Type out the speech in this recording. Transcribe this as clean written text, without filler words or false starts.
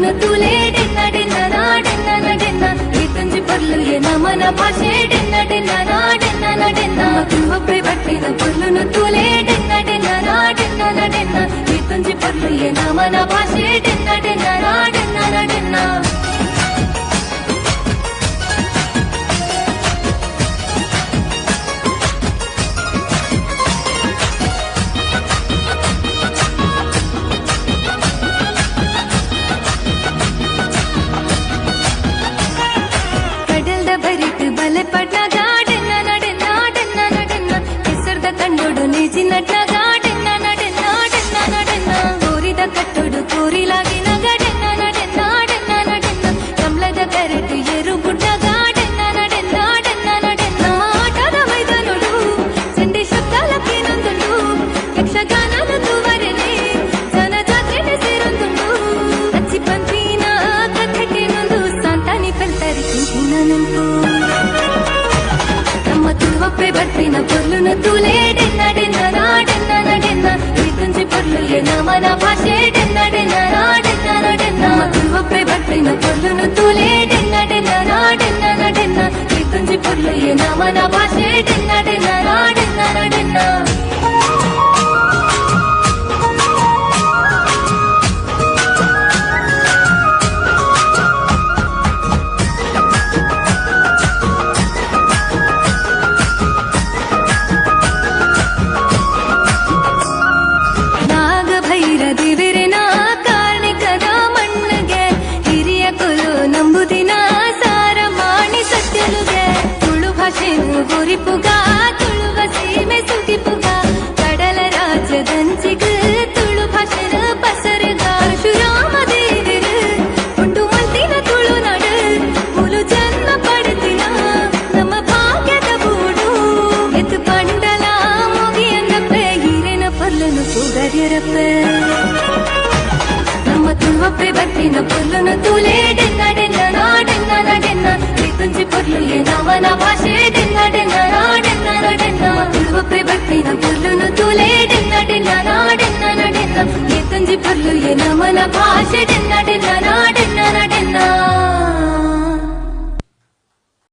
ಪೊರ್ಲುನು ತೂಲೆ ಡೆನ್ನ ಡೆನ್ನ ನಾಡೆನ್ನ ನಡೆನ್ನ ಈತಂಜಿ ಪೊರ್ಲು ನಮನ ಭಾಷೆ ಡೆನ್ನ ಡೆನ್ನ ನಾಡೆನ್ನ ನಡೆನ್ನ ಒಬ್ಬೆ ಬಟ್ಟಿನ ಪೊರ್ಲುನು ತೂಲೆ ಡೆನ್ನ ಡೆನ್ನ ನಾಡೆನ್ನ ನಡೆನ್ನ ಈತಂಜಿ ಪೊರ್ಲು ನಮನ ಭಾಷೆ ಡೆನ್ನ ಡೆನ್ನ ನಾಡೆನ್ನ ನಡೆನ್ನ ಪಟ್ನ ಗಾಡೆನ್ನ ನಡೆನ್ನ ಡೆನ್ನ ನಡೆನ್ನ ಹೆಸರ್ದ ಕಂಡೋಡು ನಿಜಿ ನಟ್ನ ಗಾಡೆನ್ನ ನಡೆನ್ನ ಡೆನ್ನ ನಡೆನ್ನ ಕೋರಿದ ಕಟ್ಟೋಡು ಕೋರಿಲಾಗಿನ ಗಡೆನ್ನ ನಡೆನ್ನ ಡೆನ್ನ ನಡೆನ್ನ ಕಮಲದ ಕರೆಟು ಏರು ಗುಡ್ಡ ಗಾಡೆನ್ನ ನಡೆನ್ನ ಡೆನ್ನ ನಡೆನ್ನ ಆಟದ ಮೈದಾನೋಡು ಸಂಡೆ ಶಬ್ದಾಲಕ್ಕೆ ನೊಂದುಂಡು ಯಕ್ಷಗಾನದ ತೂವರೆನೆ ಜನ ಜಾತ್ರೆನೆ ಸೇರೊಂದುಂಡು ಅಚ್ಚಿ ಪಂಪಿನ ಕಥೆಗೆ ನೊಂದು ಸಾಂತಾನಿ ಕಲ್ತರಿ ಕಿಂಚಿನ ನೆಂಪು ಒಬ್ಬೆ ಬರ್ತಿನ ಪೊರ್ಲುನು ತೂಲೆ ಡೆನ್ನ ಡೆನ್ನ ನಾಡೆನ್ನ ನಡೆನ್ನ ಈತಂಜಿ ಪೊರ್ಲು ನಮನ ಭಾಷೆ ಡೆನ್ನ ಡೆನ್ನ ನಾಡೆನ್ನ ನಡೆನ್ನ ಒಬ್ಬೆ ಬರ್ತಿನ ಪೊರ್ಲುನು ತೂಲೆ ಡೆನ್ನ ಡೆನ್ನ ನಾಡೆನ್ನ ನಡೆನ್ನ ಈತಂಜಿ ಪೊರ್ಲು ನಮನ ಭಾಷೆ ಡೆನ್ನ ಡೆನ್ನ ನಾಡೆನ್ನ ನಡೆನ್ನ ದಿವಿರಿನ ಕಾರ್ಣಿಕದ ಮಣ್ಣಿಗೆ ಹಿರಿಯ ಕುಲು ನಂಬುದಿನ ಸಾರ ಮಾಡಿ ಸತ್ಯಲುಗೆ ತುಳು ಭಾಷೆನು ಗುರಿಪುಗ ತುಳುವ ಸೀಮೆ ಸುಗಿಪುಗ ಕಡಲ ರಾಜ್ಯದಂಚಿಗ ತುಳು ಭಾಷೆನ ಪಸರುಗ ಶುರಾಮ ದೇವಿರು ಉಂಟು ಮಂತಿನ ತುಳುನಾಡು ಮುಲು ಜನ್ಮ ಪಡೆದಿನ ನಮ್ಮ ಭಾಗ್ಯದ ಬೂಡು ಎತ್ತು ಪಂಡಲ ಮುಗಿಯಂದಪ್ಪೆ ಹಿರಿನ ಪೊರ್ಲನು ಸುಗರ್ಯರಪ್ಪೆ ಒಬ್ಬೆ ಬರ್ತಿನ ಪೊರ್ಲುನು ತೂಲೆ ಡೆನ್ನ ಡೆನ್ನ ನಾಡೆನ್ನ ನಡೆನ್ನ ಈತಂಜಿ ಪೊರ್ಲು ನಮನ ಭಾಷೆ ಡೆನ್ನ ಡೆನ್ನ ನಾಡೆನ್ನ ನಡೆನ್ನ ಒಬ್ಬೆ ಬರ್ತಿನ ಪೊರ್ಲುನು ತೂಲೆ ಡೆನ್ನ ಡೆನ್ನ ನಾಡೆನ್ನ ನಡೆನ್ನ ಈತಂಜಿ ಪೊರ್ಲು ನಮನ ಭಾಷೆ ಡೆನ್ನ ಡೆನ್ನ ನಾಡೆನ್ನ ನಡೆನ್ನ